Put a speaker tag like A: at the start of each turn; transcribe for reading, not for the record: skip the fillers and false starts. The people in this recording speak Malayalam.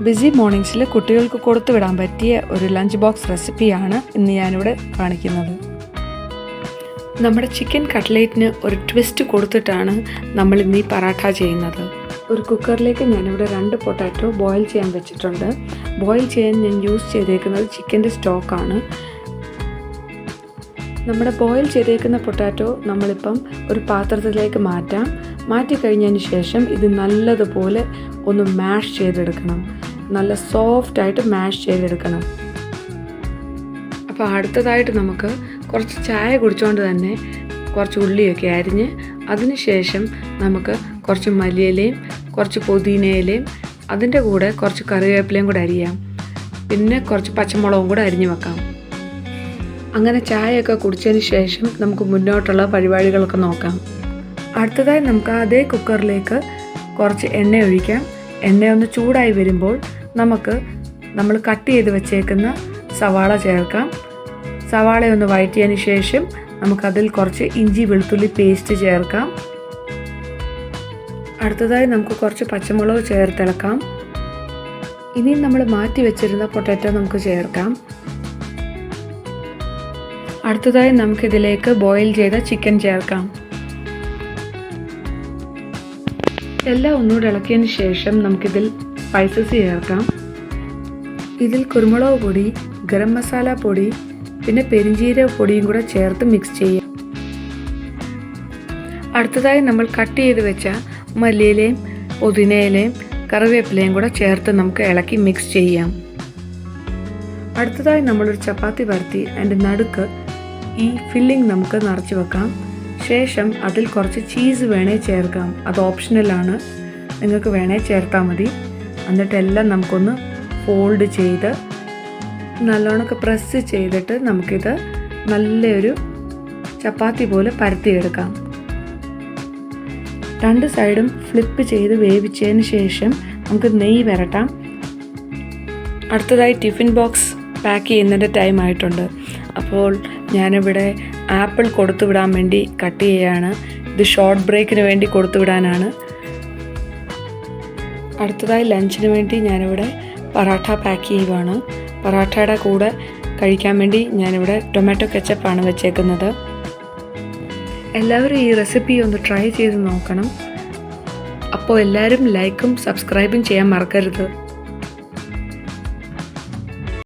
A: ബിസി മോർണിംഗ്സിൽ കുട്ടികൾക്ക് കൊടുത്തു വിടാൻ പറ്റിയ ഒരു ലഞ്ച് ബോക്സ് റെസിപ്പിയാണ് ഇന്ന് ഞാനിവിടെ കാണിക്കുന്നത്. നമ്മുടെ ചിക്കൻ കട്ട്ലേറ്റിന് ഒരു ട്വിസ്റ്റ് കൊടുത്തിട്ടാണ് നമ്മൾ ഇന്ന് ഈ പറാഠ ചെയ്യുന്നത്. ഒരു കുക്കറിലേക്ക് ഞാനിവിടെ 2 പൊട്ടാറ്റോ ബോയിൽ ചെയ്യാൻ വെച്ചിട്ടുണ്ട്. ബോയിൽ ചെയ്യാൻ ഞാൻ യൂസ് ചെയ്തേക്കുന്നത് ചിക്കൻ്റെ സ്റ്റോക്കാണ്. നമ്മുടെ ബോയിൽ ചെയ്തേക്കുന്ന പൊട്ടാറ്റോ നമ്മളിപ്പം ഒരു പാത്രത്തിലേക്ക് മാറ്റി കഴിഞ്ഞതിന് ശേഷം ഇത് നല്ലതുപോലെ ഒന്ന് മാഷ് ചെയ്തെടുക്കണം. നല്ല സോഫ്റ്റായിട്ട് മാഷ് ചെയ്തെടുക്കണം. അപ്പോൾ അടുത്തതായിട്ട് നമുക്ക് കുറച്ച് ചായ കുടിച്ചുകൊണ്ട് തന്നെ കുറച്ച് ഉള്ളിയൊക്കെ അരിഞ്ഞ് അതിനുശേഷം നമുക്ക് കുറച്ച് മല്ലിയിലയും കുറച്ച് പുതിനയിലയും അതിൻ്റെ കൂടെ കുറച്ച് കറിവേപ്പിലയും കൂടെ അരിയാം. പിന്നെ കുറച്ച് പച്ചമുളകും കൂടെ അരിഞ്ഞ് വെക്കാം. അങ്ങനെ ചായയൊക്കെ കുടിച്ചതിന് ശേഷം നമുക്ക് മുന്നോട്ടുള്ള പരിപാടികളൊക്കെ നോക്കാം. അടുത്തതായി നമുക്ക് അതേ കുക്കറിലേക്ക് കുറച്ച് എണ്ണ ഒഴിക്കാം. എണ്ണ ഒന്ന് ചൂടായി വരുമ്പോൾ നമ്മൾ കട്ട് ചെയ്ത് വെച്ചേക്കുന്ന സവാള ചേർക്കാം. സവാളയൊന്ന് വഴറ്റിയതിന് ശേഷം നമുക്കതിൽ കുറച്ച് ഇഞ്ചി വെളുത്തുള്ളി പേസ്റ്റ് ചേർക്കാം. അടുത്തതായി നമുക്ക് കുറച്ച് പച്ചമുളക് ചേർത്തിളക്കാം. ഇനി നമ്മൾ മാറ്റി വെച്ചിരുന്ന പൊട്ടാറ്റോ നമുക്ക് ചേർക്കാം. അടുത്തതായി നമുക്കിതിലേക്ക് ബോയിൽ ചെയ്ത ചിക്കൻ ചേർക്കാം. എല്ലാം ഒന്നുകൂടെ ഇളക്കിയതിന് ശേഷം നമുക്കിതിൽ സ്പൈസസ് ചേർക്കാം. ഇതിൽ കുരുമുളക് പൊടി, ഗരം മസാല പൊടി, പിന്നെ പെരിഞ്ജീരക പൊടിയും കൂടെ ചേർത്ത് മിക്സ് ചെയ്യാം. അടുത്തതായി നമ്മൾ കട്ട് ചെയ്ത് വെച്ച മല്ലിയിലയും പുതിനയിലയും കറിവേപ്പിലയും കൂടെ ചേർത്ത് നമുക്ക് ഇളക്കി മിക്സ് ചെയ്യാം. അടുത്തതായി നമ്മളൊരു ചപ്പാത്തി പരത്തി അതിൻ്റെ നടുക്ക് ഈ ഫില്ലിംഗ് നമുക്ക് നിറച്ച് വെക്കാം. ശേഷം അതിൽ കുറച്ച് ചീസ് വേണേൽ ചേർക്കാം. അത് ഓപ്ഷണലാണ്, നിങ്ങൾക്ക് വേണേൽ ചേർത്താൽ മതി. എന്നിട്ടെല്ലാം നമുക്കൊന്ന് ഫോൾഡ് ചെയ്ത് നല്ലോണമൊക്കെ പ്രസ് ചെയ്തിട്ട് നമുക്കിത് നല്ലൊരു ചപ്പാത്തി പോലെ പരത്തിയെടുക്കാം. 2 സൈഡും ഫ്ലിപ്പ് ചെയ്ത് വേവിച്ചതിന് ശേഷം നമുക്ക് നെയ്യ് വരട്ടാം. അടുത്തതായി ടിഫിൻ ബോക്സ് പാക്ക് ചെയ്യുന്നതിൻ്റെ ടൈം ആയിട്ടുണ്ട്. അപ്പോൾ ഞാനിവിടെ ആപ്പിൾ കൊടുത്തു വിടാൻ വേണ്ടി കട്ട് ചെയ്യുകയാണ്. ഇത് ഷോർട്ട് ബ്രേക്കിന് വേണ്ടി കൊടുത്തു വിടാനാണ്. അടുത്തതായി ലഞ്ചിന് വേണ്ടി ഞാനിവിടെ പറാഠ പാക്ക് ചെയ്യുകയാണ്. പറാഠയുടെ കൂടെ കഴിക്കാൻ വേണ്ടി ഞാനിവിടെ ടൊമാറ്റോ കെച്ചപ്പാണ് വെച്ചേക്കുന്നത്. എല്ലാവരും ഈ റെസിപ്പി ഒന്ന് ട്രൈ ചെയ്ത് നോക്കണം. അപ്പോൾ എല്ലാവരും ലൈക്കും സബ്സ്ക്രൈബും ചെയ്യാൻ മറക്കരുത്.